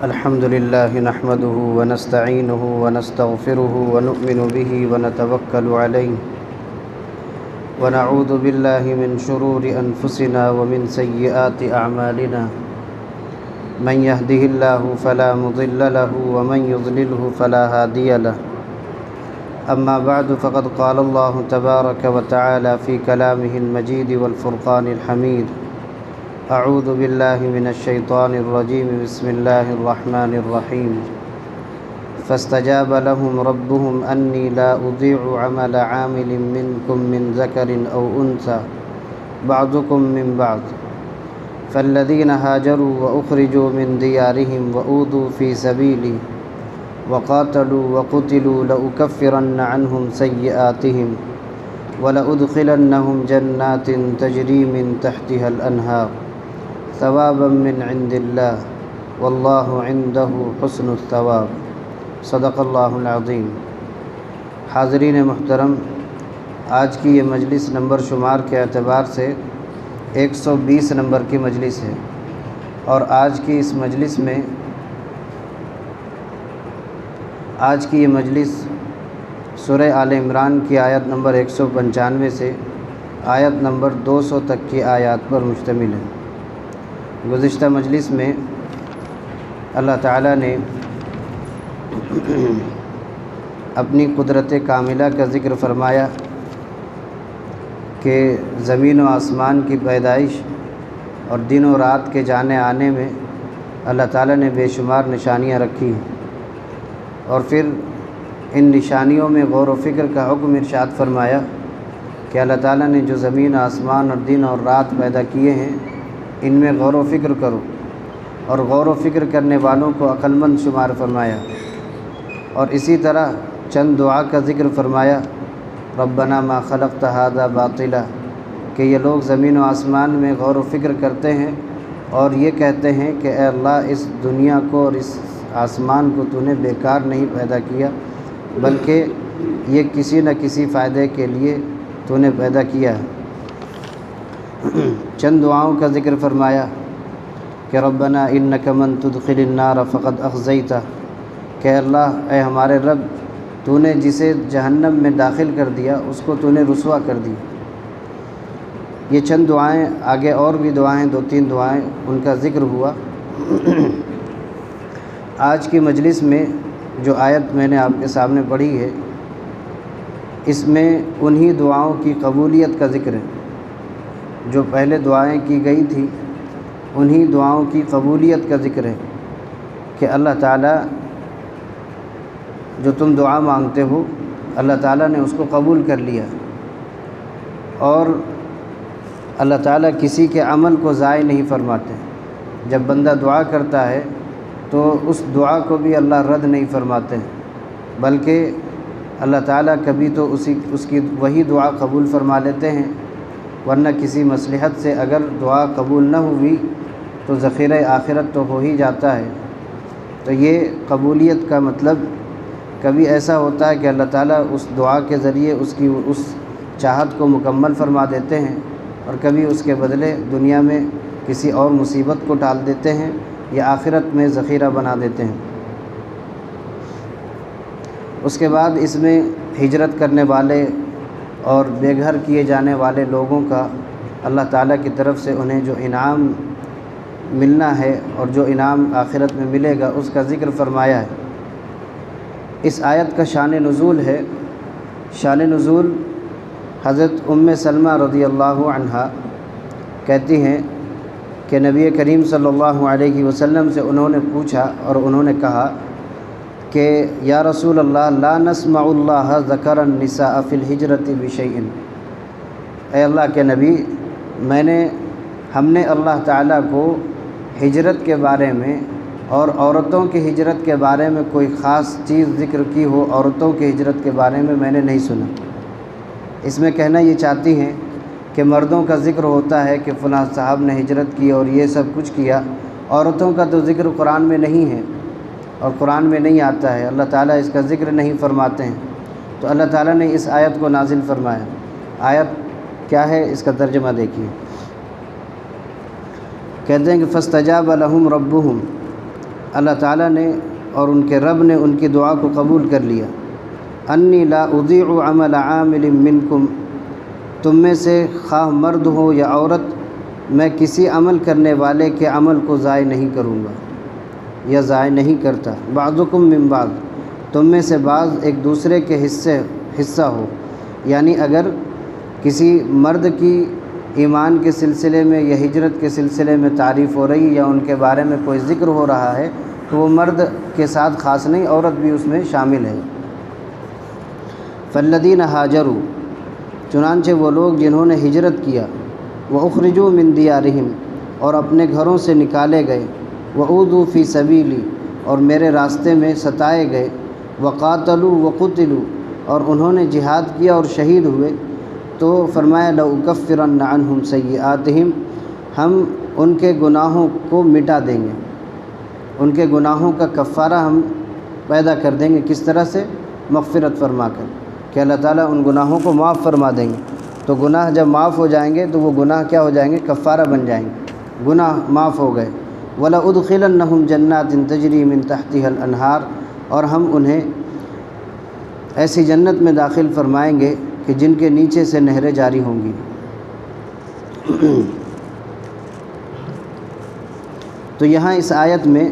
الحمد لله نحمده ونستعينه ونستغفره ونؤمن به ونتوكل عليه ونعوذ بالله من شرور أنفسنا ومن سيئات أعمالنا من يهده الله فلا مضل له ومن يضلله فلا هادي له أما بعد فقد قال الله تبارك وتعالى في كلامه المجيد والفرقان الحميد أعوذ بالله من الشيطان الرجيم بسم الله الرحمن الرحيم فاستجاب لهم ربهم أني لا أضيع عمل عامل منكم من ذكر أو أنثى بعضكم من بعض فالذين هاجروا وأخرجوا من ديارهم وأوذوا في سبيلي وقاتلوا وقتلوا لأكفرن عنهم سيئاتهم ولأدخلنهم جنات تجري من تحتها الأنهار ثوابا من عند الله والله عنده حسن الثواب صدق اللہ العظیم۔ حاضرین محترم، آج کی یہ مجلس نمبر شمار کے اعتبار سے 120 نمبر کی مجلس ہے، اور آج کی یہ مجلس سورہ آل عمران کی آیت نمبر 195 سے آیت نمبر 200 تک کی آیات پر مشتمل ہے۔ گزشتہ مجلس میں اللہ تعالیٰ نے اپنی قدرت کاملہ کا ذکر فرمایا کہ زمین و آسمان کی پیدائش اور دن و رات کے جانے آنے میں اللہ تعالیٰ نے بے شمار نشانیاں رکھی، اور پھر ان نشانیوں میں غور و فکر کا حکم ارشاد فرمایا کہ اللہ تعالیٰ نے جو زمین آسمان اور دن اور رات پیدا کیے ہیں ان میں غور و فکر کرو، اور غور و فکر کرنے والوں کو عقل مند شمار فرمایا۔ اور اسی طرح چند دعا کا ذکر فرمایا، ربنا ما خلقت ھذا باطلا، کہ یہ لوگ زمین و آسمان میں غور و فکر کرتے ہیں اور یہ کہتے ہیں کہ اے اللہ، اس دنیا کو اور اس آسمان کو تو نے بیکار نہیں پیدا کیا، بلکہ یہ کسی نہ کسی فائدے کے لیے تو نے پیدا کیا ہے۔ چند دعاؤں کا ذکر فرمایا کہ ربنا انک من تدخل النار فقد اخزیتہ، کہ اللہ، اے ہمارے رب، تو نے جسے جہنم میں داخل کر دیا اس کو تو نے رسوا کر دی۔ یہ چند دعائیں، آگے اور بھی دعائیں، 2-3 دعائیں، ان کا ذکر ہوا۔ آج کی مجلس میں جو آیت میں نے آپ کے سامنے پڑھی ہے، اس میں انہی دعاؤں کی قبولیت کا ذکر ہے جو پہلے دعائیں کی گئی تھی، انہی دعاؤں کی قبولیت کا ذکر ہے کہ اللہ تعالیٰ جو تم دعا مانگتے ہو اللہ تعالیٰ نے اس کو قبول کر لیا، اور اللہ تعالیٰ کسی کے عمل کو ضائع نہیں فرماتے۔ جب بندہ دعا کرتا ہے تو اس دعا کو بھی اللہ رد نہیں فرماتے، بلکہ اللہ تعالیٰ کبھی تو اس کی وہی دعا قبول فرما لیتے ہیں، ورنہ کسی مصلحت سے اگر دعا قبول نہ ہوئی تو ذخیرہ آخرت تو ہو ہی جاتا ہے۔ تو یہ قبولیت کا مطلب کبھی ایسا ہوتا ہے کہ اللہ تعالیٰ اس دعا کے ذریعے اس چاہت کو مکمل فرما دیتے ہیں، اور کبھی اس کے بدلے دنیا میں کسی اور مصیبت کو ٹال دیتے ہیں یا آخرت میں ذخیرہ بنا دیتے ہیں۔ اس کے بعد اس میں ہجرت کرنے والے اور بے گھر کیے جانے والے لوگوں کا اللہ تعالیٰ کی طرف سے انہیں جو انعام ملنا ہے اور جو انعام آخرت میں ملے گا اس کا ذکر فرمایا ہے۔ اس آیت کا شان نزول ہے، شان نزول حضرت سلمہ رضی اللہ عنہا کہتی ہیں کہ نبی کریم صلی اللہ علیہ وسلم سے انہوں نے پوچھا اور انہوں نے کہا کہ یا رسول اللہ، لا نسمع اللہ ذکر النساء فی الہجرۃ بشیء، اے اللہ کے نبی، ہم نے اللہ تعالیٰ کو ہجرت کے بارے میں اور عورتوں کی ہجرت کے بارے میں کوئی خاص چیز ذکر کی ہو، عورتوں کی ہجرت کے بارے میں نے نہیں سنا۔ اس میں کہنا یہ چاہتی ہیں کہ مردوں کا ذکر ہوتا ہے کہ فلاں صاحب نے ہجرت کی اور یہ سب کچھ کیا، عورتوں کا تو ذکر قرآن میں نہیں ہے اور قرآن میں نہیں آتا ہے، اللہ تعالیٰ اس کا ذکر نہیں فرماتے ہیں۔ تو اللہ تعالیٰ نے اس آیت کو نازل فرمایا۔ آیت کیا ہے، اس کا ترجمہ دیکھیے۔ کہتے ہیں کہ فاستجاب لهم ربهم، اللہ تعالیٰ نے اور ان کے رب نے ان کی دعا کو قبول کر لیا۔ انی لا اضیع عمل عامل منکم، تم میں سے خواہ مرد ہو یا عورت، میں کسی عمل کرنے والے کے عمل کو ضائع نہیں کروں گا یا ضائع نہیں کرتا۔ بعضکم من بعض، تم میں سے بعض ایک دوسرے کے حصہ ہو، یعنی اگر کسی مرد کی ایمان کے سلسلے میں یا ہجرت کے سلسلے میں تعریف ہو رہی یا ان کے بارے میں کوئی ذکر ہو رہا ہے تو وہ مرد کے ساتھ خاص نہیں، عورت بھی اس میں شامل ہے۔ فالذین ہاجروا، چنانچہ وہ لوگ جنہوں نے ہجرت کیا، واخرجوا من دیارہم، اور اپنے گھروں سے نکالے گئے، واوذوا فی سبیلی، اور میرے راستے میں ستائے گئے، وقاتلوا وقتلوا، اور انہوں نے جہاد کیا اور شہید ہوئے، تو فرمایا لأکفرن عنہم سیئاتہم، ہم ان کے گناہوں کو مٹا دیں گے، ان کے گناہوں کا کفارہ ہم پیدا کر دیں گے۔ کس طرح سے؟ مغفرت فرما کر، کہ اللہ تعالیٰ ان گناہوں کو معاف فرما دیں گے۔ تو گناہ جب معاف ہو جائیں گے تو وہ گناہ کیا ہو جائیں گے؟ کفارہ بن جائیں گے، گناہ معاف ہو گئے۔ وَلَأُدْخِلَنَّهُمْ جَنَّاتٍ تَجْرِي مِن تَحْتِهَا الْأَنْهَارُ، اور ہم انہیں ایسی جنت میں داخل فرمائیں گے کہ جن کے نیچے سے نہریں جاری ہوں گی۔ تو یہاں اس آیت میں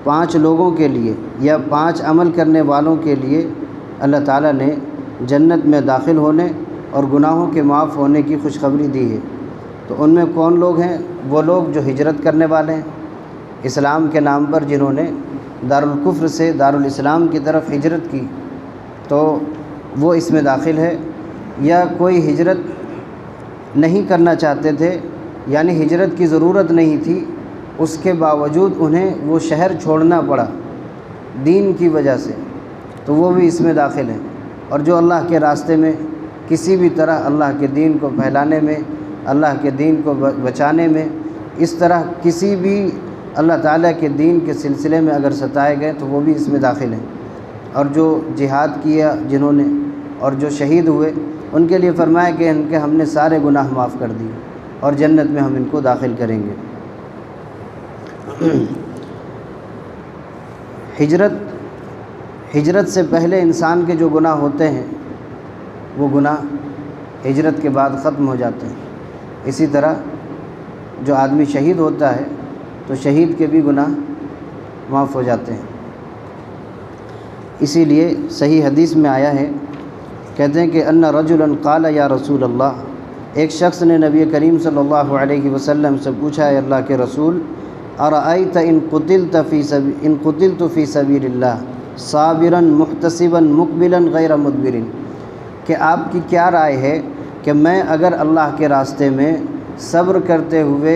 5 لوگوں کے لیے یا 5 عمل کرنے والوں کے لیے اللہ تعالیٰ نے جنت میں داخل ہونے اور گناہوں کے معاف ہونے کی خوشخبری دی ہے۔ تو ان میں کون لوگ ہیں؟ وہ لوگ جو ہجرت کرنے والے ہیں اسلام کے نام پر، جنہوں نے دارالکفر سے دارالاسلام کی طرف ہجرت کی، تو وہ اس میں داخل ہے۔ یا کوئی ہجرت نہیں کرنا چاہتے تھے، یعنی ہجرت کی ضرورت نہیں تھی، اس کے باوجود انہیں وہ شہر چھوڑنا پڑا دین کی وجہ سے، تو وہ بھی اس میں داخل ہیں۔ اور جو اللہ کے راستے میں کسی بھی طرح اللہ کے دین کو پھیلانے میں، اللہ کے دین کو بچانے میں، اس طرح کسی بھی اللہ تعالیٰ کے دین کے سلسلے میں اگر ستائے گئے تو وہ بھی اس میں داخل ہیں۔ اور جو جہاد کیا جنہوں نے اور جو شہید ہوئے، ان کے لیے فرمایا کہ ان کے ہم نے سارے گناہ معاف کر دیے اور جنت میں ہم ان کو داخل کریں گے۔ ہجرت سے پہلے انسان کے جو گناہ ہوتے ہیں وہ گناہ ہجرت کے بعد ختم ہو جاتے ہیں۔ اسی طرح جو آدمی شہید ہوتا ہے تو شہید کے بھی گناہ معاف ہو جاتے ہیں۔ اسی لیے صحیح حدیث میں آیا ہے، کہتے ہیں کہ ان رجلا قال یا رسول اللہ، ایک شخص نے نبی کریم صلی اللہ علیہ وسلم سے پوچھا، ہے اللہ کے رسول، ارأیت ان قتلت فی سبیل اللہ صابرا محتسبا مقبلا غیر مدبر، کہ آپ کی کیا رائے ہے کہ میں اگر اللہ کے راستے میں صبر کرتے ہوئے،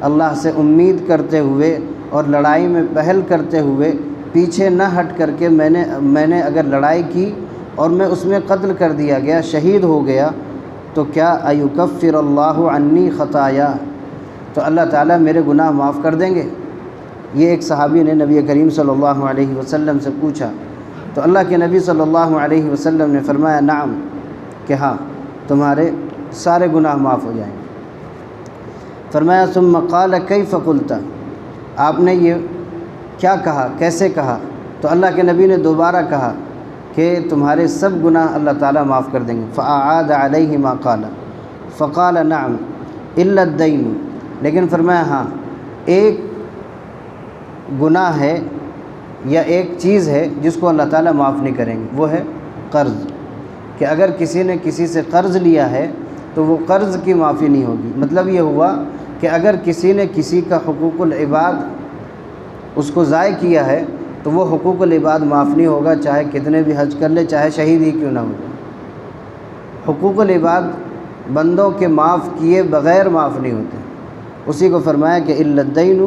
اللہ سے امید کرتے ہوئے اور لڑائی میں پہل کرتے ہوئے پیچھے نہ ہٹ کر کے میں نے اگر لڑائی کی اور میں اس میں قتل کر دیا گیا، شہید ہو گیا، تو کیا ایکفر اللہ عنی خطایا، تو اللہ تعالیٰ میرے گناہ معاف کر دیں گے؟ یہ ایک صحابی نے نبی کریم صلی اللہ علیہ وسلم سے پوچھا، تو اللہ کے نبی صلی اللہ علیہ وسلم نے فرمایا نعم، کہ ہاں تمہارے سارے گناہ معاف ہو جائیں گے۔ فرمایا ثم قال کیف قلت، آپ نے یہ کیا کہا، کیسے کہا؟ تو اللہ کے نبی نے دوبارہ کہا کہ تمہارے سب گناہ اللہ تعالیٰ معاف کر دیں گے۔ فأعاد علیہ ما قال فقال نعم الا الدین، لیکن فرمایا ہاں ایک گناہ ہے یا ایک چیز ہے جس کو اللہ تعالیٰ معاف نہیں کریں گے، وہ ہے قرض، کہ اگر کسی نے کسی سے قرض لیا ہے تو وہ قرض کی معافی نہیں ہوگی۔ مطلب یہ ہوا کہ اگر کسی نے کسی کا حقوق العباد اس کو ضائع کیا ہے تو وہ حقوق العباد معاف نہیں ہوگا، چاہے کتنے بھی حج کر لے، چاہے شہید ہی کیوں نہ ہو جائے۔ حقوق العباد بندوں کے معاف کیے بغیر معاف نہیں ہوتے۔ اسی کو فرمایا کہ الا الدین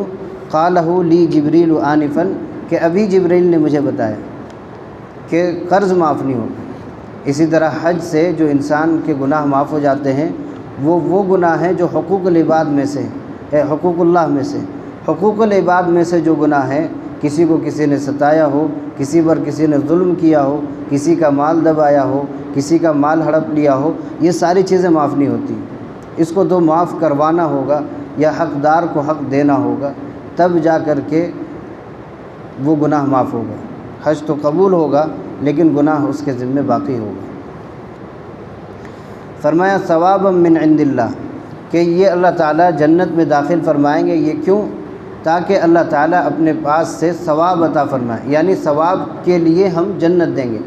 قالہ لی جبریل آنفا، کہ ابھی جبریل نے مجھے بتایا کہ قرض معاف نہیں ہوگا۔ اسی طرح حج سے جو انسان کے گناہ معاف ہو جاتے ہیں وہ گناہ ہیں جو حقوق العباد میں سے ہے، حقوق اللہ میں سے۔ حقوق العباد میں سے جو گناہ ہے، کسی کو کسی نے ستایا ہو، کسی پر کسی نے ظلم کیا ہو، کسی کا مال دبایا ہو، کسی کا مال ہڑپ لیا ہو، یہ ساری چیزیں معاف نہیں ہوتی۔ اس کو تو معاف کروانا ہوگا یا حقدار کو حق دینا ہوگا، تب جا کر کے وہ گناہ معاف ہوگا۔ حج تو قبول ہوگا لیکن گناہ اس کے ذمے باقی ہوگا۔ فرمایا ثوابا من عند اللہ، کہ یہ اللہ تعالیٰ جنت میں داخل فرمائیں گے۔ یہ کیوں؟ تاکہ اللہ تعالیٰ اپنے پاس سے ثواب عطا فرمائے، یعنی ثواب کے لیے ہم جنت دیں گے۔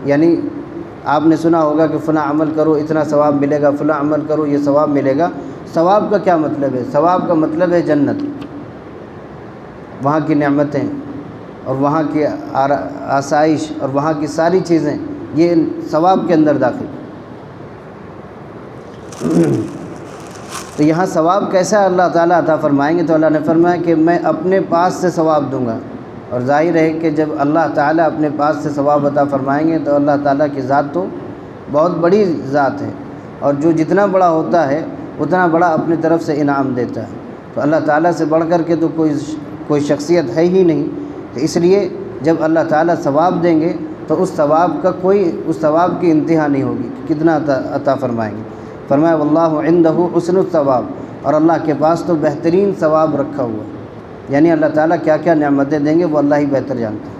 یعنی آپ نے سنا ہوگا کہ فلاں عمل کرو اتنا ثواب ملے گا، فلاں عمل کرو یہ ثواب ملے گا۔ ثواب کا کیا مطلب ہے؟ ثواب کا مطلب ہے جنت، وہاں کی نعمتیں اور وہاں کی آسائش اور وہاں کی ساری چیزیں، یہ ثواب کے اندر داخل۔ تو یہاں ثواب کیسا اللہ تعالیٰ عطا فرمائیں گے؟ تو اللہ نے فرمایا کہ میں اپنے پاس سے ثواب دوں گا۔ اور ظاہر ہے کہ جب اللہ تعالیٰ اپنے پاس سے ثواب عطا فرمائیں گے تو اللہ تعالیٰ کی ذات تو بہت بڑی ذات ہے، اور جو جتنا بڑا ہوتا ہے اتنا بڑا اپنی طرف سے انعام دیتا ہے۔ تو اللہ تعالیٰ سے بڑھ کر کے تو کوئی شخصیت ہے ہی نہیں۔ تو اس لیے جب اللہ تعالیٰ ثواب دیں گے تو اس ثواب کی انتہا نہیں ہوگی کہ کتنا عطا فرمائیں گے۔ فرمایا واللہ عندہ حسن الثواب، اور اللہ کے پاس تو بہترین ثواب رکھا ہوا ہے۔ یعنی اللہ تعالیٰ کیا کیا نعمتیں دیں گے وہ اللہ ہی بہتر جانتا ہے۔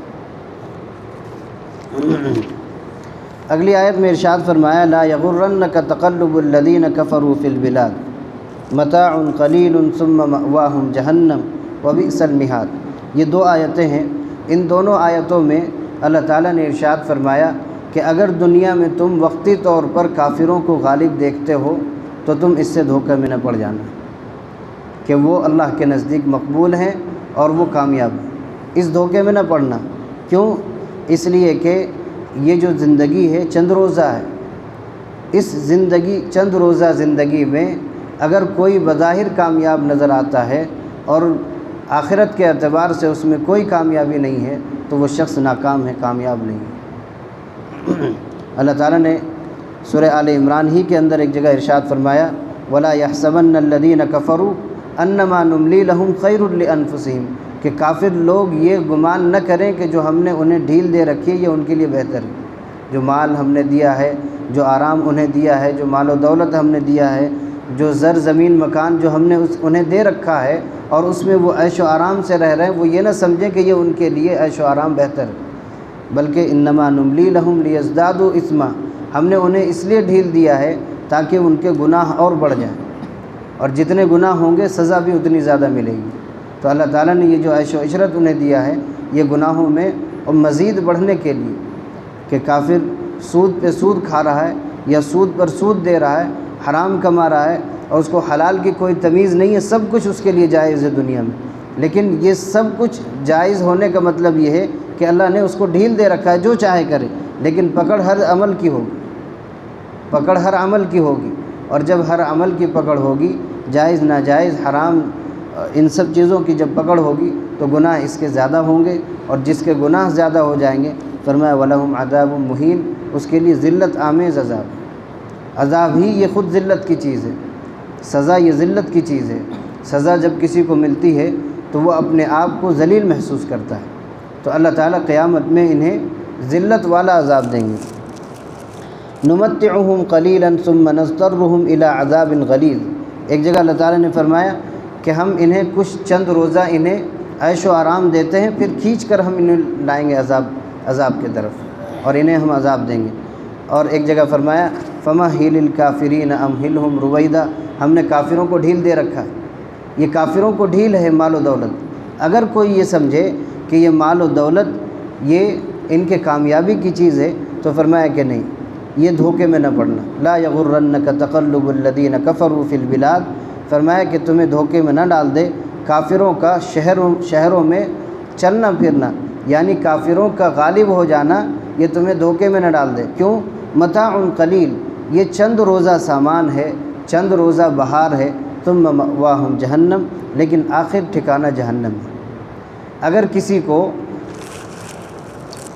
اگلی آیت میں ارشاد فرمایا لا یغرنک تقلب الذین کفروا فی البلاد متاع قلیل ثم مأواہم جہنم وبئس المہاد۔ یہ دو آیتیں ہیں، ان دونوں آیتوں میں اللہ تعالیٰ نے ارشاد فرمایا کہ اگر دنیا میں تم وقتی طور پر کافروں کو غالب دیکھتے ہو تو تم اس سے دھوکے میں نہ پڑ جانا کہ وہ اللہ کے نزدیک مقبول ہیں اور وہ کامیاب ہیں۔ اس دھوکے میں نہ پڑنا۔ کیوں؟ اس لیے کہ یہ جو زندگی ہے چند روزہ ہے۔ اس چند روزہ زندگی میں اگر کوئی بظاہر کامیاب نظر آتا ہے اور آخرت کے اعتبار سے اس میں کوئی کامیابی نہیں ہے تو وہ شخص ناکام ہے، کامیاب نہیں ہے۔ اللہ تعالیٰ نے سورہ آل عمران ہی کے اندر ایک جگہ ارشاد فرمایا وَلَا يَحْسَبَنَّ الَّذِينَ كَفَرُوا أَنَّمَا نُمْلِي لَهُمْ خَيْرٌ لِأَنفُسِهِمْ، کہ کافر لوگ یہ گمان نہ کریں کہ جو ہم نے انہیں ڈھیل دے رکھی ہے یہ ان کے لیے بہتر ہے۔ جو مال ہم نے دیا ہے، جو آرام انہیں دیا ہے، جو مال و دولت ہم نے دیا ہے، جو زر زمین مکان جو ہم نے انہیں دے رکھا ہے اور اس میں وہ عیش و آرام سے رہ رہے ہیں، وہ یہ نہ سمجھیں کہ یہ ان کے لیے عیش و آرام بہتر ہے، بلکہ انما نملی لہم لیزدادوا اثما، ہم نے انہیں اس لیے ڈھیل دیا ہے تاکہ ان کے گناہ اور بڑھ جائیں، اور جتنے گناہ ہوں گے سزا بھی اتنی زیادہ ملے گی۔ تو اللہ تعالیٰ نے یہ جو عیش و عشرت انہیں دیا ہے یہ گناہوں میں اور مزید بڑھنے کے لیے، کہ کافر سود پہ سود کھا رہا ہے یا سود پر سود دے رہا ہے، حرام کما رہا ہے اور اس کو حلال کی کوئی تمیز نہیں ہے، سب کچھ اس کے لیے جائز ہے دنیا میں، لیکن یہ سب کچھ جائز ہونے کا مطلب یہ ہے کہ اللہ نے اس کو ڈھیل دے رکھا ہے، جو چاہے کرے، لیکن پکڑ ہر عمل کی ہوگی، پکڑ ہر عمل کی ہوگی، اور جب ہر عمل کی پکڑ ہوگی، جائز ناجائز حرام ان سب چیزوں کی جب پکڑ ہوگی تو گناہ اس کے زیادہ ہوں گے، اور جس کے گناہ زیادہ ہو جائیں گے فرمایا وَلَهُمْ عَذَابٌ مُهِينٌ، اس کے لیے ذلت آمیز عذاب ہے۔ عذاب ہی یہ خود ذلت کی چیز ہے، سزا یہ ذلت کی چیز ہے۔ سزا جب کسی کو ملتی ہے تو وہ اپنے آپ کو ذلیل محسوس کرتا ہے، تو اللہ تعالیٰ قیامت میں انہیں ذلت والا عذاب دیں گے۔ نُمَتِّعُهُمْ قَلِيلًا ثُمَّ نَضْطَرُّهُمْ إِلَىٰ عَذَابٍ غَلِيظٍ، ایک جگہ اللہ تعالیٰ نے فرمایا کہ ہم انہیں کچھ چند روزہ انہیں عیش و آرام دیتے ہیں، پھر کھینچ کر ہم انہیں لائیں گے عذاب کی طرف، اور انہیں ہم عذاب دیں گے۔ اور ایک جگہ فرمایا فَمَهِّلِ الْكَافِرِينَ أَمْهِلْهُمْ رُوَيْدًا، ہم نے کافروں کو ڈھیل دے رکھا ہے، یہ کافروں کو ڈھیل ہے مال و دولت۔ اگر کوئی یہ سمجھے کہ یہ مال و دولت یہ ان کے کامیابی کی چیز ہے تو فرمایا کہ نہیں، یہ دھوکے میں نہ پڑنا۔ لا یغرنک تقلب الذین کفروا فی البلاد، فرمایا کہ تمہیں دھوکے میں نہ ڈال دے کافروں کا شہروں میں چلنا پھرنا، یعنی کافروں کا غالب ہو جانا یہ تمہیں دھوکے میں نہ ڈال دے۔ کیوں؟ متاع قلیل، یہ چند روزہ سامان ہے، چند روزہ بہار ہے، ثم مأواہم جہنم، لیکن آخر ٹھکانہ جہنم ہے۔ اگر کسی کو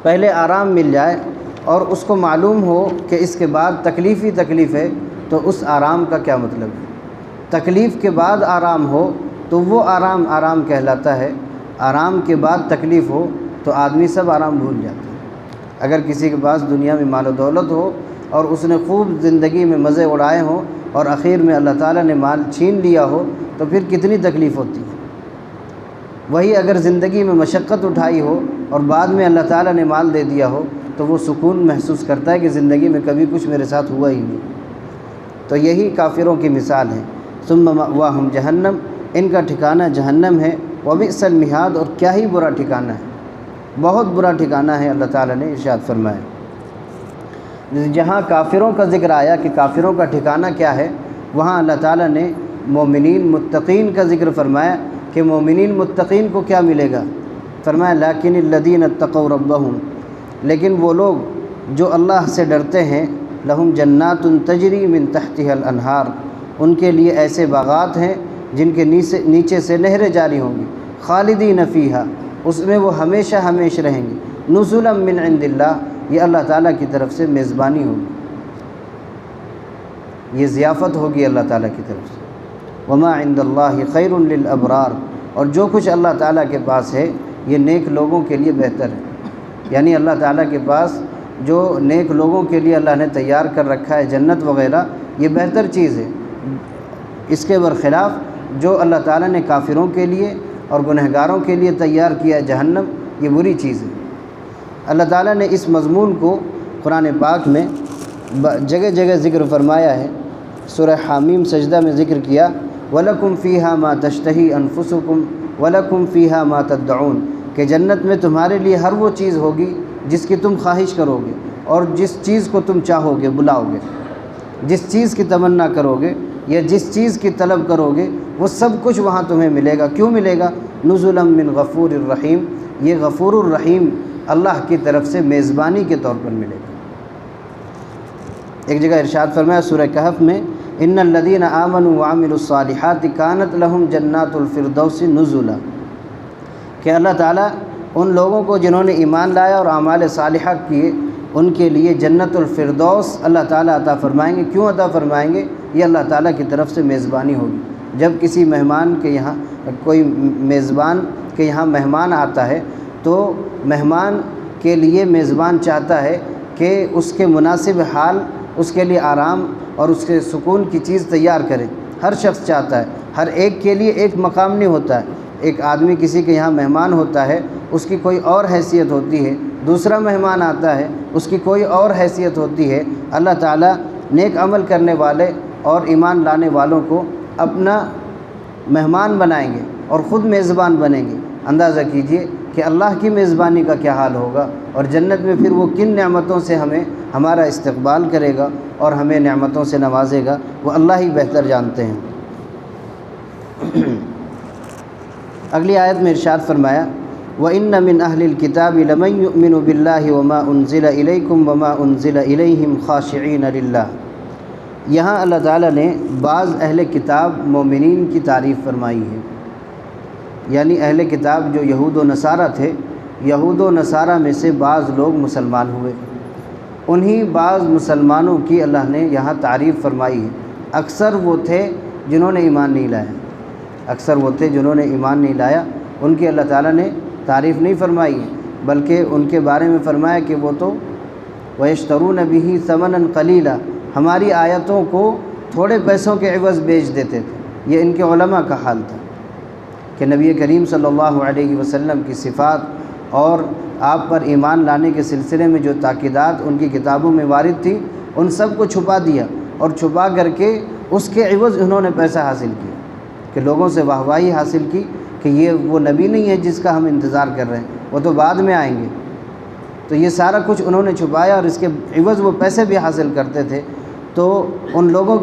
پہلے آرام مل جائے اور اس کو معلوم ہو کہ اس کے بعد تکلیف ہی تکلیف ہے تو اس آرام کا کیا مطلب ہے؟ تکلیف کے بعد آرام ہو تو وہ آرام کہلاتا ہے، آرام کے بعد تکلیف ہو تو آدمی سب آرام بھول جاتا ہے۔ اگر کسی کے پاس دنیا میں مال و دولت ہو اور اس نے خوب زندگی میں مزے اڑائے ہوں اور اخیر میں اللہ تعالیٰ نے مال چھین لیا ہو تو پھر کتنی تکلیف ہوتی ہے۔ وہی اگر زندگی میں مشقت اٹھائی ہو اور بعد میں اللہ تعالیٰ نے مال دے دیا ہو تو وہ سکون محسوس کرتا ہے کہ زندگی میں کبھی کچھ میرے ساتھ ہوا ہی نہیں۔ تو یہی کافروں کی مثال ہے۔ ثم مأواہم جہنم، ان کا ٹھکانہ جہنم ہے، وبئس المہاد، اور کیا ہی برا ٹھکانہ ہے، بہت برا ٹھکانہ ہے، اللہ تعالیٰ نے ارشاد فرمایا۔ جہاں کافروں کا ذکر آیا کہ کافروں کا ٹھکانہ کیا ہے، وہاں اللہ تعالیٰ نے مومنین متقین کا ذکر فرمایا کہ مومنین متقین کو کیا ملے گا۔ فرمایا لیکن الذین اتقوا ربہم، لیکن وہ لوگ جو اللہ سے ڈرتے ہیں، لہم جنات تجری من تحتها الانہار، ان کے لیے ایسے باغات ہیں جن کے نیچے سے نہریں جاری ہوں گی، خالدین فیہا، اس میں وہ ہمیشہ ہمیشہ رہیں گے، نزلا من عند اللہ، یہ اللہ تعالیٰ کی طرف سے میزبانی ہوگی، یہ ضیافت ہوگی اللہ تعالیٰ کی طرف سے۔ وما عند اللہ خیر للابرار، اور جو کچھ اللہ تعالیٰ کے پاس ہے یہ نیک لوگوں کے لیے بہتر ہے، یعنی اللہ تعالیٰ کے پاس جو نیک لوگوں کے لیے اللہ نے تیار کر رکھا ہے جنت وغیرہ، یہ بہتر چیز ہے۔ اس کے برخلاف جو اللہ تعالیٰ نے کافروں کے لیے اور گنہگاروں کے لیے تیار کیا جہنم، یہ بری چیز ہے۔ اللہ تعالیٰ نے اس مضمون کو قرآن پاک میں جگہ جگہ ذکر فرمایا ہے۔ سورہ حامیم سجدہ میں ذکر کیا، وَلَكُمْ فِيهَا مَا تَشْتَهِي أَنفُسُكُمْ وَلَكُمْ فِيهَا مَا تَدَّعُونَ، کہ جنت میں تمہارے لیے ہر وہ چیز ہوگی جس کی تم خواہش کرو گے، اور جس چیز کو تم چاہو گے بلاؤ گے، جس چیز کی تمنا کرو گے یا جس چیز کی طلب کرو گے وہ سب کچھ وہاں تمہیں ملے گا۔ کیوں ملے گا؟ نزلا من غفور الرحیم، یہ غفور الرحیم اللہ کی طرف سے میزبانی کے طور پر ملے گا۔ ایک جگہ ارشاد فرمایا سورہ کہف میں، ان الذین آمنوا وعملوا الصالحات کانت لہم جنات الفردوس نزلا، کہ اللہ تعالیٰ ان لوگوں کو جنہوں نے ایمان لایا اور اعمال صالحہ کیے، ان کے لیے جنت الفردوس اللہ تعالیٰ عطا فرمائیں گے۔ کیوں عطا فرمائیں گے؟ یہ اللہ تعالیٰ کی طرف سے میزبانی ہوگی۔ جب کسی مہمان کے یہاں کوئی میزبان کے یہاں مہمان آتا ہے تو مہمان کے لیے میزبان چاہتا ہے کہ اس کے مناسب حال، اس کے لیے آرام اور اس کے سکون کی چیز تیار کرے۔ ہر شخص چاہتا ہے، ہر ایک کے لیے ایک مقام نہیں ہوتا ہے۔ ایک آدمی کسی کے یہاں مہمان ہوتا ہے، اس کی کوئی اور حیثیت ہوتی ہے، دوسرا مہمان آتا ہے، اس کی کوئی اور حیثیت ہوتی ہے۔ اللہ تعالیٰ نیک عمل کرنے والے اور ایمان لانے والوں کو اپنا مہمان بنائیں گے اور خود میزبان بنیں گے۔ اندازہ کیجئے کہ اللہ کی میزبانی کا کیا حال ہوگا، اور جنت میں پھر وہ کن نعمتوں سے ہمارا استقبال کرے گا اور ہمیں نعمتوں سے نوازے گا، وہ اللہ ہی بہتر جانتے ہیں۔ اگلی آیت میں ارشاد فرمایا، وَإِنَّ مِنْ أَهْلِ الْكِتَابِ لَمَنْ يُؤْمِنُ بِاللَّهِ وَمَا أُنزِلَ إِلَيْكُمْ وَمَا أُنزِلَ إِلَيْهِمْ خَاشِعِينَ لِلَّهِ، یہاں اللہ تعالیٰ نے بعض اہل کتاب مومنین کی تعریف فرمائی ہے، یعنی اہل کتاب جو یہود و نصارہ تھے، یہود و نصارہ میں سے بعض لوگ مسلمان ہوئے، انہی بعض مسلمانوں کی اللہ نے یہاں تعریف فرمائی ہے۔ اکثر وہ تھے جنہوں نے ایمان نہیں لایا، اکثر وہ تھے جنہوں نے ایمان نہیں لایا، ان کی اللہ تعالیٰ نے تعریف نہیں فرمائی ہے، بلکہ ان کے بارے میں فرمایا کہ وہ تو وَيَشْتَرُونَ بِهِ ثَمَنًا قَلِيلًا، ہماری آیتوں کو تھوڑے پیسوں کے عوض بیچ دیتے تھے۔ یہ ان کے علماء کا حال تھا کہ نبی کریم صلی اللہ علیہ وسلم کی صفات اور آپ پر ایمان لانے کے سلسلے میں جو تاکیدات ان کی کتابوں میں وارد تھی، ان سب کو چھپا دیا، اور چھپا کر کے اس کے عوض انہوں نے پیسہ حاصل کیا، کہ لوگوں سے واہواہی حاصل کی کہ یہ وہ نبی نہیں ہے جس کا ہم انتظار کر رہے ہیں، وہ تو بعد میں آئیں گے۔ تو یہ سارا کچھ انہوں نے چھپایا اور اس کے عوض وہ پیسے بھی حاصل کرتے تھے۔ تو ان لوگوں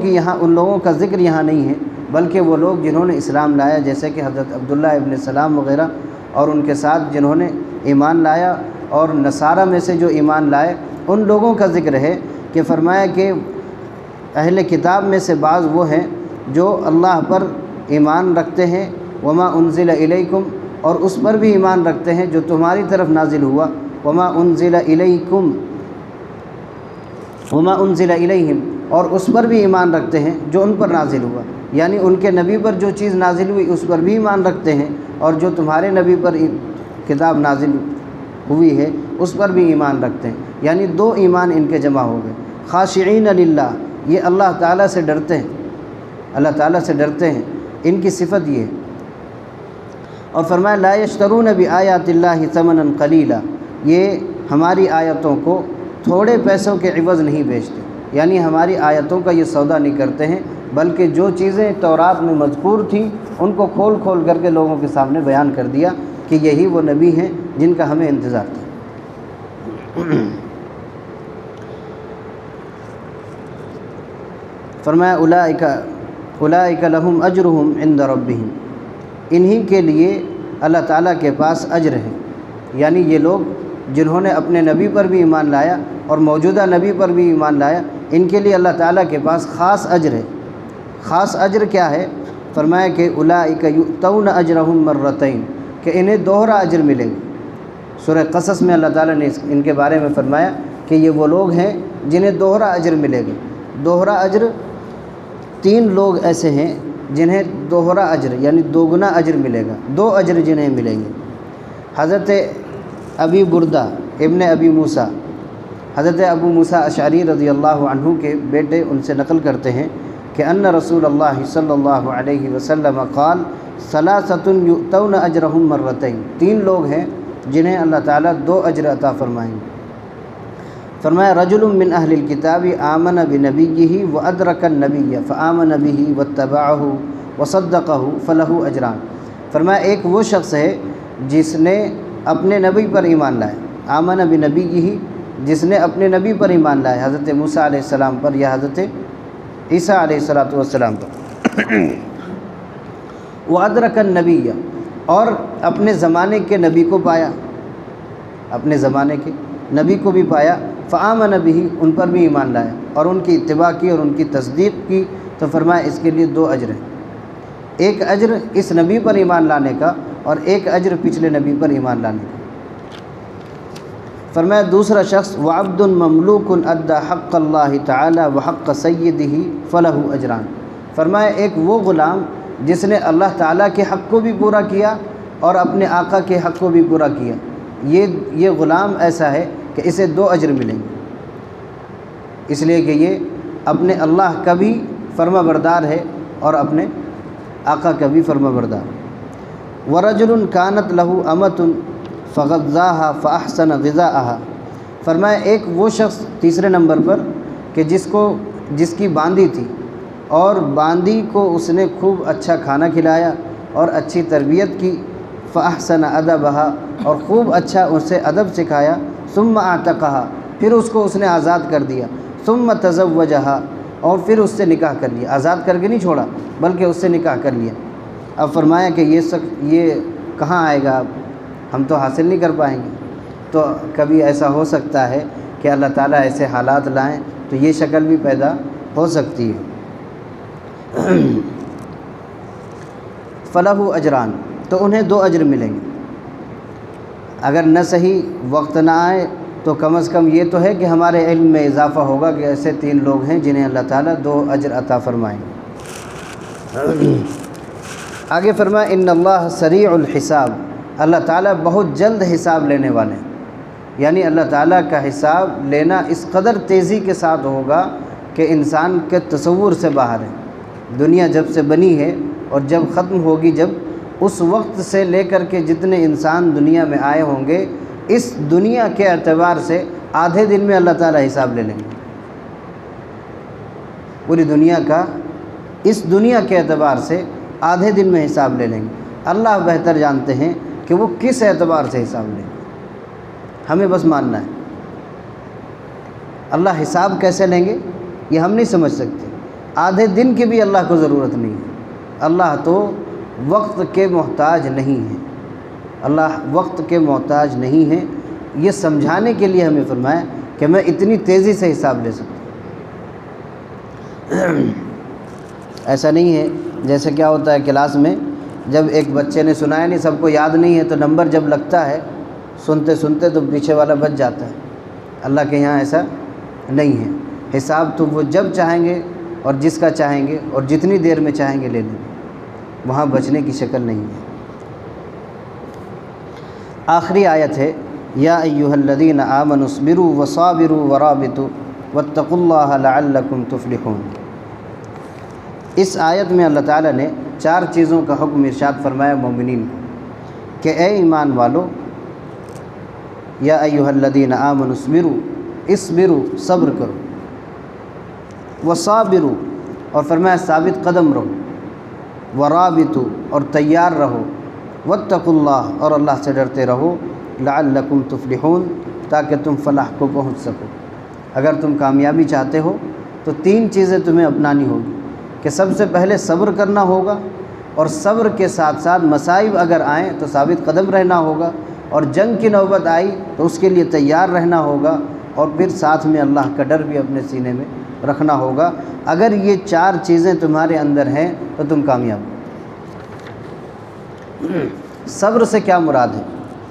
کا ذکر یہاں نہیں ہے، بلکہ وہ لوگ جنہوں نے اسلام لایا، جیسے کہ حضرت عبداللہ ابن سلام وغیرہ، اور ان کے ساتھ جنہوں نے ایمان لایا، اور نصارہ میں سے جو ایمان لائے ان لوگوں کا ذکر ہے کہ فرمایا کہ اہل کتاب میں سے بعض وہ ہیں جو اللہ پر ایمان رکھتے ہیں، وما انزل الیکم، اور اس پر بھی ایمان رکھتے ہیں جو تمہاری طرف نازل ہوا، وما انزل الیکم وما انزل الیہم، اور اس پر بھی ایمان رکھتے ہیں جو ان پر نازل ہوا، یعنی ان کے نبی پر جو چیز نازل ہوئی اس پر بھی ایمان رکھتے ہیں، اور جو تمہارے نبی پر کتاب نازل ہوئی ہے اس پر بھی ایمان رکھتے ہیں، یعنی دو ایمان ان کے جمع ہو گئے۔ خاشعین للہ، یہ اللہ تعالیٰ سے ڈرتے ہیں، اللہ تعالیٰ سے ڈرتے ہیں، ان کی صفت یہ ہے۔ اور فرمایا لا یشترون بآیات اللہ ثمنا قلیلا، یہ ہماری آیتوں کو تھوڑے پیسوں کے عوض نہیں بیچتے، یعنی ہماری آیتوں کا یہ سودا نہیں کرتے ہیں، بلکہ جو چیزیں تورات میں مذکور تھیں ان کو کھول کھول کر کے لوگوں کے سامنے بیان کر دیا کہ یہی وہ نبی ہیں جن کا ہمیں انتظار تھا۔ فرمایا اولئک لہم اجرہم عند ربہم، انہی کے لیے اللہ تعالیٰ کے پاس اجر ہے، یعنی یہ لوگ جنہوں نے اپنے نبی پر بھی ایمان لایا اور موجودہ نبی پر بھی ایمان لایا، ان کے لیے اللہ تعالیٰ کے پاس خاص اجر ہے۔ خاص اجر کیا ہے؟ فرمایا کہ اولئک یؤتون اجرہم مرتین، کہ انہیں دوہرا اجر ملے گا۔ سورہ قصص میں اللہ تعالیٰ نے ان کے بارے میں فرمایا کہ یہ وہ لوگ ہیں جنہیں دوہرا اجر ملے گا۔ دوہرا اجر، 3 لوگ ایسے ہیں جنہیں دوہرا اجر یعنی دوگنا اجر ملے گا، 2 اجر جنہیں ملیں گے۔ حضرت ابی بردہ ابن ابی موسیٰ، حضرت ابو موسیٰ اشعری رضی اللہ عنہ کے بیٹے ان سے نقل کرتے ہیں کہ ان رسول اللہ صلی اللہ علیہ وسلم قال ثلاثۃ یؤتون اجرہم مرتین، 3 لوگ ہیں جنہیں اللہ تعالیٰ 2 اجر عطا فرمائیں گے۔ فرمایا رجل من اہل الکتاب آمن بنبیہ وادرک النبی فآمن بہ واتبعہ وصدقہ فلہ اجران۔ فرمایا ایک وہ شخص ہے جس نے اپنے نبی پر ایمان لایا، آمن بنبیہ، جس نے اپنے نبی پر ایمان لایا، حضرت موسیٰ علیہ السلام پر یا حضرت عیسیٰ علیہ السلام پر، وادرک النبی، اور اپنے زمانے کے نبی کو پایا، اپنے زمانے کے نبی کو بھی پایا، فآمن بہ، ان پر بھی ایمان لایا اور ان کی اتباع کی اور ان کی تصدیق کی، تو فرمایا اس کے لیے 2 اجر ہیں، ایک اجر اس نبی پر ایمان لانے کا اور ایک اجر پچھلے نبی پر ایمان لانے کا۔ فرمایا دوسرا شخص وعبد مملوک ادى حق اللہ تعالی وحق سیدہ فلہ اجران۔ فرمایا ایک وہ غلام جس نے اللہ تعالیٰ کے حق کو بھی پورا کیا اور اپنے آقا کے حق کو بھی پورا کیا، یہ غلام ایسا ہے کہ اسے 2 اجر ملیں گے، اس لیے کہ یہ اپنے اللہ کا بھی فرما بردار ہے اور اپنے آقا کا بھی فرما بردار۔ ورجل كانت له امة فغذاها فاحسن غذاءها۔ فرمایا ایک وہ شخص تیسرے نمبر پر کہ جس کی باندی تھی اور باندی کو اس نے خوب اچھا کھانا کھلایا اور اچھی تربیت کی، فاحسن ادبها، اور خوب اچھا اسے ادب سکھایا، ثم اعتقها، پھر اس کو اس نے آزاد کر دیا، ثم تزوجها، اور پھر اس سے نکاح کر لیا، آزاد کر کے نہیں چھوڑا بلکہ اس سے نکاح کر لیا۔ اب فرمایا کہ یہ کہاں آئے گا، ہم تو حاصل نہیں کر پائیں گے۔ تو کبھی ایسا ہو سکتا ہے کہ اللہ تعالیٰ ایسے حالات لائیں تو یہ شکل بھی پیدا ہو سکتی ہے۔ فلہ اجران، تو انہیں 2 اجر ملیں گے، اگر نہ صحیح وقت نہ آئے تو کم از کم یہ تو ہے کہ ہمارے علم میں اضافہ ہوگا کہ ایسے 3 لوگ ہیں جنہیں اللہ تعالیٰ 2 اجر عطا فرمائیں گے۔ آگے فرمایا ان اللہ سریع الحساب، اللہ تعالیٰ بہت جلد حساب لینے والے ہیں، یعنی اللہ تعالیٰ کا حساب لینا اس قدر تیزی کے ساتھ ہوگا کہ انسان کے تصور سے باہر ہے۔ دنیا جب سے بنی ہے اور جب ختم ہوگی، جب اس وقت سے لے کر کے جتنے انسان دنیا میں آئے ہوں گے، اس دنیا کے اعتبار سے آدھے دن میں اللہ تعالیٰ حساب لے لیں گے۔ پوری دنیا کا اس دنیا کے اعتبار سے آدھے دن میں حساب لے لیں گے۔ اللہ بہتر جانتے ہیں کہ وہ کس اعتبار سے حساب لیں گے، ہمیں بس ماننا ہے۔ اللہ حساب کیسے لیں گے یہ ہم نہیں سمجھ سکتے، آدھے دن کی بھی اللہ کو ضرورت نہیں ہے۔ اللہ تو وقت کے محتاج نہیں ہے، اللہ وقت کے محتاج نہیں ہے، یہ سمجھانے کے لیے ہمیں فرمایا کہ میں اتنی تیزی سے حساب لے سکتا ہوں۔ ایسا نہیں ہے جیسے کیا ہوتا ہے کلاس میں، جب ایک بچے نے سنایا نہیں، سب کو یاد نہیں ہے، تو نمبر جب لگتا ہے سنتے سنتے تو پیچھے والا بچ جاتا ہے۔ اللہ کے یہاں ایسا نہیں ہے، حساب تو وہ جب چاہیں گے اور جس کا چاہیں گے اور جتنی دیر میں چاہیں گے لے لیں گے، وہاں بچنے کی شکل نہیں ہے۔ آخری آیت ہے یا ایھا الذین آمنوا اصبروا وصابروا ورابطوا واتقوا اللہ لعلکم تفلحون۔ اس آیت میں اللہ تعالیٰ نے 4 چیزوں کا حکم ارشاد فرمایا مومنین کو۔ کہ اے ایمان والو، یا ایھا الذین آمنوا اصبروا صبر کرو، وصابروا اور فرمایا ثابت قدم رہو، ورابطوا اور تیار رہو، واتقوا اللہ اور اللہ سے ڈرتے رہو، لعلکم تفلحون تاکہ تم فلاح کو پہنچ سکو۔ اگر تم کامیابی چاہتے ہو تو 3 چیزیں تمہیں اپنانی ہوگی کہ سب سے پہلے صبر کرنا ہوگا، اور صبر کے ساتھ ساتھ مصائب اگر آئیں تو ثابت قدم رہنا ہوگا، اور جنگ کی نوبت آئی تو اس کے لیے تیار رہنا ہوگا، اور پھر ساتھ میں اللہ کا ڈر بھی اپنے سینے میں رکھنا ہوگا۔ اگر یہ 4 چیزیں تمہارے اندر ہیں تو تم کامیاب ہو۔ صبر سے کیا مراد ہے؟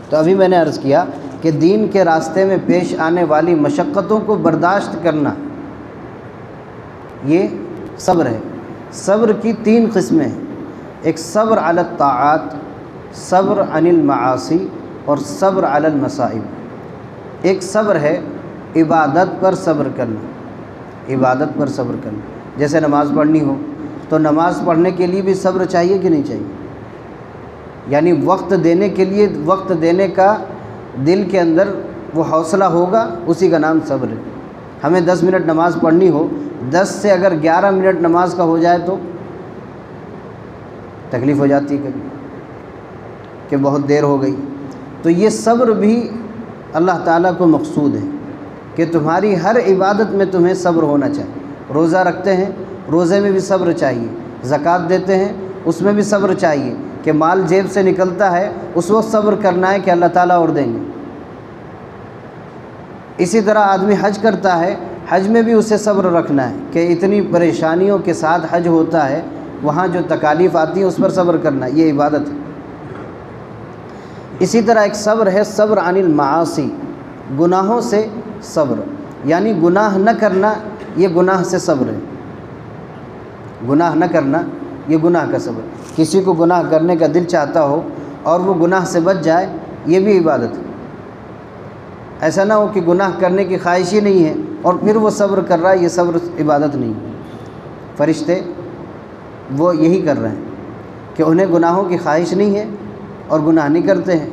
تو ابھی میں نے عرض کیا کہ دین کے راستے میں پیش آنے والی مشقتوں کو برداشت کرنا، یہ صبر ہے۔ صبر کی 3 قسمیں ہیں، ایک صبر علی الطاعات، صبر عن المعاصی، اور صبر علی المصائب۔ ایک صبر ہے عبادت پر صبر کرنا، عبادت پر صبر کرنا، جیسے نماز پڑھنی ہو تو نماز پڑھنے کے لیے بھی صبر چاہیے کہ نہیں چاہیے؟ یعنی وقت دینے کے لیے، وقت دینے کا دل کے اندر وہ حوصلہ ہوگا، اسی کا نام صبر ہے۔ ہمیں 10 منٹ نماز پڑھنی ہو، 10 سے اگر 11 منٹ نماز کا ہو جائے تو تکلیف ہو جاتی ہے کبھی کہ بہت دیر ہو گئی۔ تو یہ صبر بھی اللہ تعالیٰ کو مقصود ہے کہ تمہاری ہر عبادت میں تمہیں صبر ہونا چاہیے۔ روزہ رکھتے ہیں، روزے میں بھی صبر چاہیے، زکوٰۃ دیتے ہیں، اس میں بھی صبر چاہیے کہ مال جیب سے نکلتا ہے اس وقت صبر کرنا ہے کہ اللہ تعالیٰ اور دیں گے۔ اسی طرح آدمی حج کرتا ہے، حج میں بھی اسے صبر رکھنا ہے کہ اتنی پریشانیوں کے ساتھ حج ہوتا ہے، وہاں جو تکالیف آتی ہیں اس پر صبر کرنا، یہ عبادت ہے۔ اسی طرح ایک صبر ہے صبر عن المعاصی، گناہوں سے صبر، یعنی گناہ نہ کرنا، یہ گناہ سے صبر ہے۔ گناہ نہ کرنا یہ گناہ کا صبر، کسی کو گناہ کرنے کا دل چاہتا ہو اور وہ گناہ سے بچ جائے، یہ بھی عبادت ہے۔ ایسا نہ ہو کہ گناہ کرنے کی خواہش ہی نہیں ہے اور پھر وہ صبر کر رہا ہے، یہ صبر عبادت نہیں ہے۔ فرشتے وہ یہی کر رہے ہیں کہ انہیں گناہوں کی خواہش نہیں ہے اور گناہ نہیں کرتے ہیں،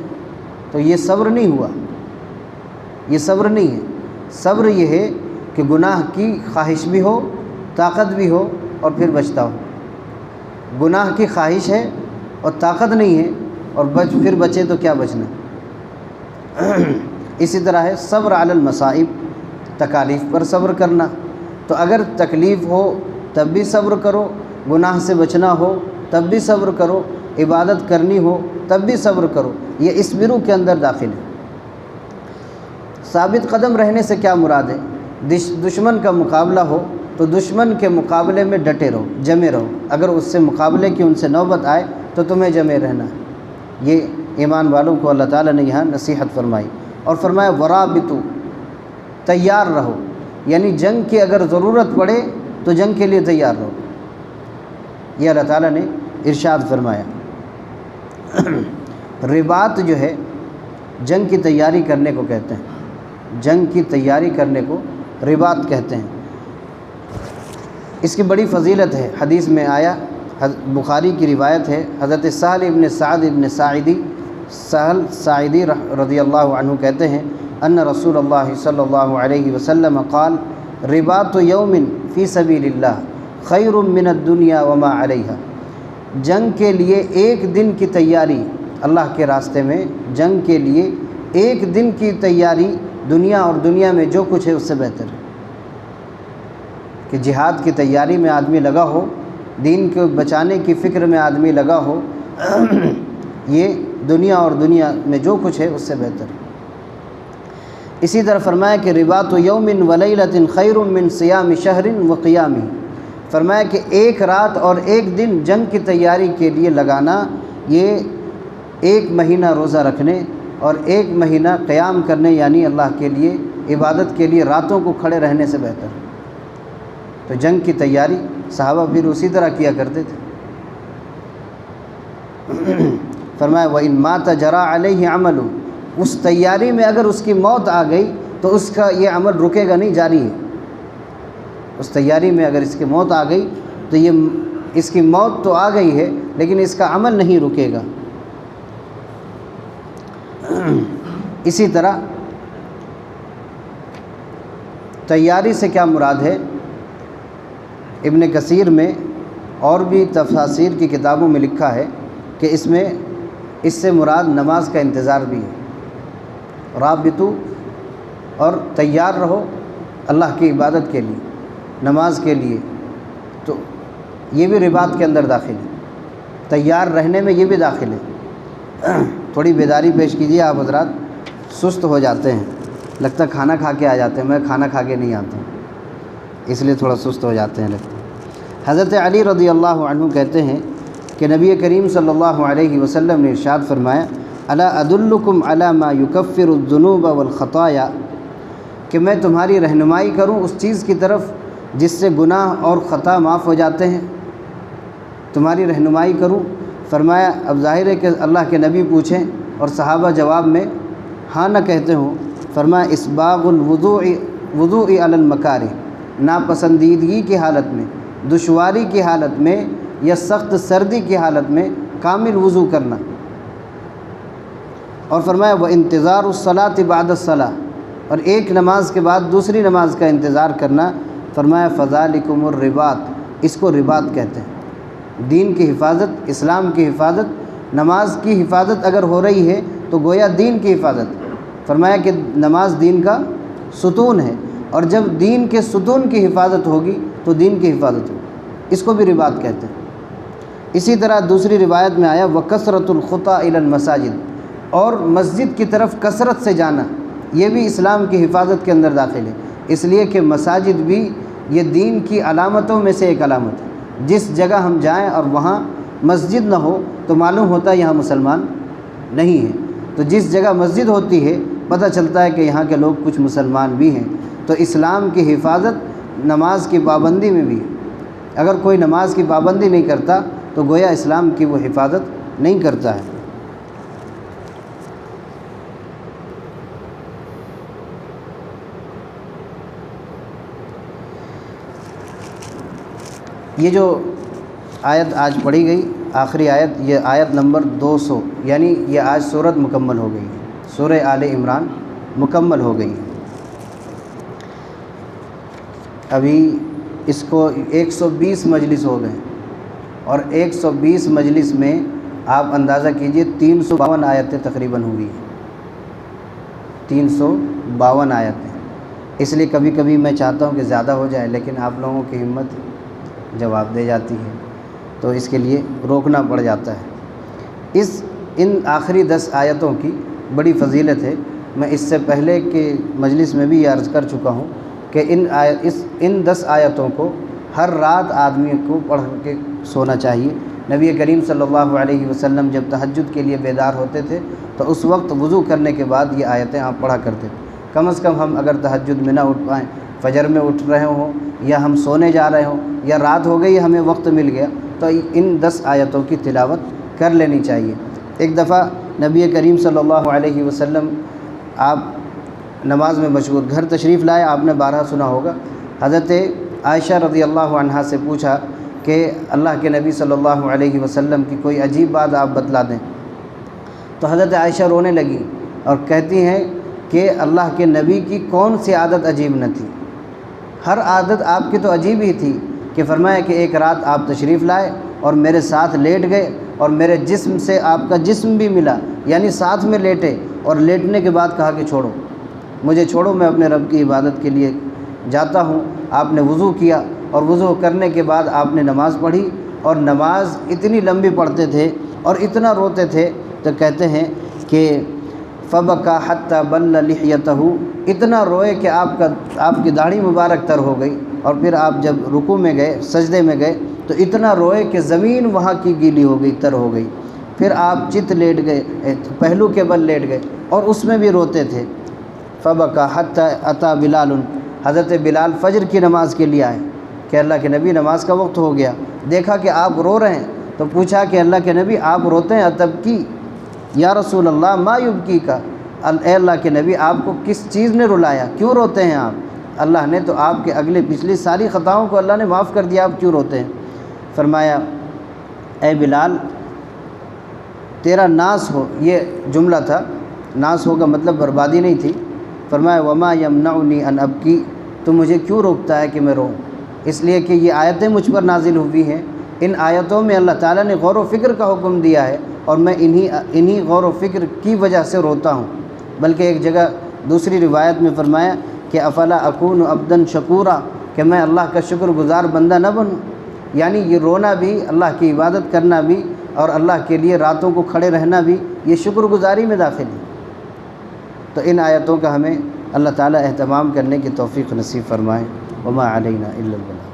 تو یہ صبر نہیں ہوا، یہ صبر نہیں ہے۔ صبر یہ ہے کہ گناہ کی خواہش بھی ہو، طاقت بھی ہو اور پھر بچتا ہو۔ گناہ کی خواہش ہے اور طاقت نہیں ہے اور پھر بچے تو کیا بچنا۔ اسی طرح ہے صبر علی المصائب، تکالیف پر صبر کرنا، تو اگر تکلیف ہو تب بھی صبر کرو، گناہ سے بچنا ہو تب بھی صبر کرو، عبادت کرنی ہو تب بھی صبر کرو، یہ اصبروا کے اندر داخل ہے۔ ثابت قدم رہنے سے کیا مراد ہے؟ دشمن کا مقابلہ ہو تو دشمن کے مقابلے میں ڈٹے رہو، جمے رہو، اگر اس سے مقابلے کی ان سے نوبت آئے تو تمہیں جمے رہنا ہے۔ یہ ایمان والوں کو اللہ تعالیٰ نے یہاں نصیحت فرمائی، اور فرمایا ورابطوا، تیار رہو، یعنی جنگ کی اگر ضرورت پڑے تو جنگ کے لیے تیار رہو، یہ اللہ تعالیٰ نے ارشاد فرمایا۔ رباط جو ہے جنگ کی تیاری کرنے کو کہتے ہیں، جنگ کی تیاری کرنے کو رباط کہتے ہیں۔ اس کی بڑی فضیلت ہے، حدیث میں آیا، بخاری کی روایت ہے، حضرت سہل ابن سعد ابن ساعدی رضی اللہ عنہ کہتے ہیں ان رسول اللہ صلی اللہ علیہ وسلم قال رباط یوم فی سبیل اللہ خیر من الدنیا وما علیہا، جنگ کے لیے ایک دن کی تیاری اللہ کے راستے میں، جنگ کے لیے ایک دن کی تیاری دنیا اور دنیا میں جو کچھ ہے اس سے بہتر ہے۔ کہ جہاد کی تیاری میں آدمی لگا ہو، دین کو بچانے کی فکر میں آدمی لگا ہو، یہ دنیا اور دنیا میں جو کچھ ہے اس سے بہتر ہے۔ اسی طرح فرمایا کہ رباط یوم ولیلۃ خیر من صیام شہر وقیامہ، فرمایا کہ ایک رات اور ایک دن جنگ کی تیاری کے لیے لگانا، یہ 1 مہینہ روزہ رکھنے اور 1 مہینہ قیام کرنے، یعنی اللہ کے لیے عبادت کے لیے راتوں کو کھڑے رہنے سے بہتر ہے۔ تو جنگ کی تیاری صحابہ پھر اسی طرح کیا کرتے تھے۔ فرمایا وَإِن مَاتَ جَرَى عَلَيْهِ عَمَلُ، اس تیاری میں اگر اس کی موت آ گئی تو اس کا یہ عمل رکے گا نہیں، جاری ہے۔ اس تیاری میں اگر اس کی موت آ گئی تو یہ اس کی موت تو آ گئی ہے لیکن اس کا عمل نہیں رکے گا۔ اسی طرح تیاری سے کیا مراد ہے؟ ابن کثیر میں اور بھی تفاسیر کی کتابوں میں لکھا ہے کہ اس سے مراد نماز کا انتظار بھی ہے۔ رابطو، اور تیار رہو اللہ کی عبادت کے لیے، نماز کے لیے، تو یہ بھی رباط کے اندر داخل ہے۔ تیار رہنے میں یہ بھی داخل ہے۔ تھوڑی بیداری پیش کیجیے، آپ حضرات سست ہو جاتے ہیں، لگتا ہے کھانا کھا کے آ جاتے ہیں، میں کھانا کھا کے نہیں آتا ہوں، اس لیے تھوڑا سست ہو جاتے ہیں لگتا ہے۔ حضرت علی رضی اللہ عنہ کہتے ہیں کہ نبی کریم صلی اللہ علیہ وسلم نے ارشاد فرمایا، الا ادلکم علی ما یکفر الذنوب والخطایا، کہ میں تمہاری رہنمائی کروں اس چیز کی طرف جس سے گناہ اور خطا معاف ہو جاتے ہیں، تمہاری رہنمائی کروں۔ فرمایا اب ظاہر ہے کہ اللہ کے نبی پوچھیں اور صحابہ جواب میں ہاں نہ کہتے ہوں۔ فرمایا اسباغ الوضوء علی المکارہ، ناپسندیدگی کی حالت میں، دشواری کی حالت میں یا سخت سردی کی حالت میں کامل وضو کرنا۔ اور فرمایا وانتظار الصلاۃ بعد الصلاۃ، اور ایک نماز کے بعد دوسری نماز کا انتظار کرنا۔ فرمایا فذالکم الرباط، اس کو رباط کہتے ہیں۔ دین کی حفاظت، اسلام کی حفاظت، نماز کی حفاظت اگر ہو رہی ہے تو گویا دین کی حفاظت۔ فرمایا کہ نماز دین کا ستون ہے، اور جب دین کے ستون کی حفاظت ہوگی تو دین کی حفاظت ہوگی، اس کو بھی رباط کہتے ہیں۔ اسی طرح دوسری روایت میں آیا وکثرۃ الخطا الی المساجد، اور مسجد کی طرف کثرت سے جانا، یہ بھی اسلام کی حفاظت کے اندر داخل ہے، اس لیے کہ مساجد بھی یہ دین کی علامتوں میں سے ایک علامت ہے۔ جس جگہ ہم جائیں اور وہاں مسجد نہ ہو تو معلوم ہوتا ہے یہاں مسلمان نہیں ہیں، تو جس جگہ مسجد ہوتی ہے پتہ چلتا ہے کہ یہاں کے لوگ کچھ مسلمان بھی ہیں۔ تو اسلام کی حفاظت نماز کی پابندی میں بھی ہے۔ اگر کوئی نماز کی پابندی نہیں کرتا تو گویا اسلام کی وہ حفاظت نہیں کرتا ہے۔ یہ جو آیت آج پڑھی گئی، آخری آیت، یہ آیت نمبر 200، یعنی یہ آج سورت مکمل ہو گئی ہے، سورہ آل عمران مکمل ہو گئی ہے۔ ابھی اس کو 120 مجلس ہو گئے، اور 120 مجلس میں آپ اندازہ کیجئے 352 آیتیں تقریباً ہوئی ہیں، 352 آیتیں۔ اس لیے کبھی کبھی میں چاہتا ہوں کہ زیادہ ہو جائے، لیکن آپ لوگوں کی ہمت جواب دے جاتی ہے، تو اس کے لیے روکنا پڑ جاتا ہے۔ ان آخری 10 آیتوں کی بڑی فضیلت ہے۔ میں اس سے پہلے کے مجلس میں بھی یہ عرض کر چکا ہوں کہ ان 10 آیتوں کو ہر رات آدمی کو پڑھ کے سونا چاہیے۔ نبی کریم صلی اللہ علیہ وسلم جب تہجد کے لیے بیدار ہوتے تھے تو اس وقت وضو کرنے کے بعد یہ آیتیں آپ پڑھا کرتے تھے۔ کم از کم ہم اگر تہجد میں نہ اٹھ پائیں، فجر میں اٹھ رہے ہوں یا ہم سونے جا رہے ہوں یا رات ہو گئی ہمیں وقت مل گیا، تو ان 10 آیتوں کی تلاوت کر لینی چاہیے۔ ایک دفعہ نبی کریم صلی اللہ علیہ وسلم آپ نماز میں مشغول، گھر تشریف لائے، آپ نے بارہا سنا ہوگا۔ حضرت عائشہ رضی اللہ عنہا سے پوچھا کہ اللہ کے نبی صلی اللہ علیہ وسلم کی کوئی عجیب بات آپ بتلا دیں، تو حضرت عائشہ رونے لگی اور کہتی ہیں کہ اللہ کے نبی کی کون سی عادت عجیب نہ تھی، ہر عادت آپ کی تو عجیب ہی تھی۔ کہ فرمایا کہ ایک رات آپ تشریف لائے اور میرے ساتھ لیٹ گئے، اور میرے جسم سے آپ کا جسم بھی ملا، یعنی ساتھ میں لیٹے، اور لیٹنے کے بعد کہا کہ چھوڑو مجھے، چھوڑو، میں اپنے رب کی عبادت کے لیے جاتا ہوں۔ آپ نے وضو کیا، اور وضو کرنے کے بعد آپ نے نماز پڑھی، اور نماز اتنی لمبی پڑھتے تھے اور اتنا روتے تھے، تو کہتے ہیں کہ فبکا حتی بل لحیتہ، اتنا روئے کہ آپ کی داڑھی مبارک تر ہو گئی، اور پھر آپ جب رکوع میں گئے، سجدے میں گئے، تو اتنا روئے کہ زمین وہاں کی گیلی ہو گئی، تر ہو گئی۔ پھر آپ چت لیٹ گئے، پہلو کے بل لیٹ گئے، اور اس میں بھی روتے تھے۔ فبکا حتی اتی بلال، حضرت بلال فجر کی نماز کے لیے آئے کہ اللہ کے نبی نماز کا وقت ہو گیا، دیکھا کہ آپ رو رہے ہیں، تو پوچھا کہ اللہ کے نبی آپ روتے ہیں اتبکی یا رسول اللہ ما یبکی کا، اے اللہ کے نبی آپ کو کس چیز نے رلایا، کیوں روتے ہیں آپ؟ اللہ نے تو آپ کے اگلے پچھلی ساری خطاؤں کو اللہ نے معاف کر دیا، آپ کیوں روتے ہیں؟ فرمایا اے بلال تیرا ناس ہو، یہ جملہ تھا ناس ہوگا مطلب بربادی نہیں تھی۔ فرمایا وما یمنعنی ان ابکی، تو مجھے کیوں روکتا ہے کہ میں روؤں؟ اس لیے کہ یہ آیتیں مجھ پر نازل ہوئی ہیں، ان آیتوں میں اللہ تعالیٰ نے غور و فکر کا حکم دیا ہے، اور میں انہی غور و فکر کی وجہ سے روتا ہوں۔ بلکہ ایک جگہ دوسری روایت میں فرمایا کہ افلا اکون عبدا شکورا، کہ میں اللہ کا شکر گزار بندہ نہ بنوں۔ یعنی یہ رونا بھی، اللہ کی عبادت کرنا بھی، اور اللہ کے لیے راتوں کو کھڑے رہنا بھی، یہ شکر گزاری میں داخل ہے۔ تو ان آیتوں کا ہمیں اللہ تعالیٰ اہتمام کرنے کی توفیق نصیب فرمائے۔ وما علینا الا البلاغ۔